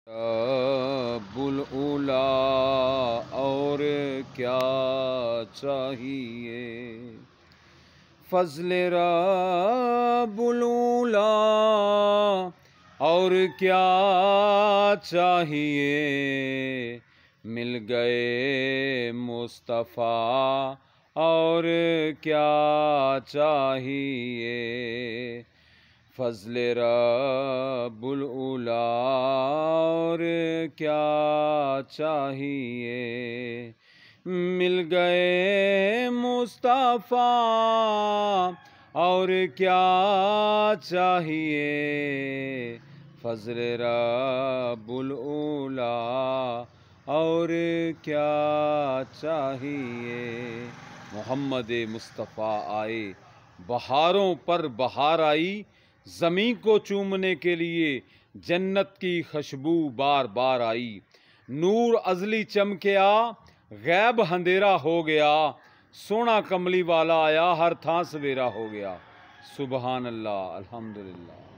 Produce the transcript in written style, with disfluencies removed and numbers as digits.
رب الاولا اور کیا چاہیے، فضل رب الاولا اور کیا چاہیے، مل گئے مصطفیٰ اور کیا چاہیے، فضل رب الاولا اور کیا چاہیے، مل گئے مصطفیٰ اور کیا چاہیے، فضل رب الاولا اور کیا چاہیے۔ محمد مصطفیٰ آئے، بہاروں پر بہار آئی، زمین کو چومنے کے لیے جنت کی خوشبو بار بار آئی، نور ازلی چمکیا، غیب اندھیرا ہو گیا، سونا کملی والا آیا، ہر تھاں سویرا ہو گیا۔ سبحان اللہ، الحمدللہ۔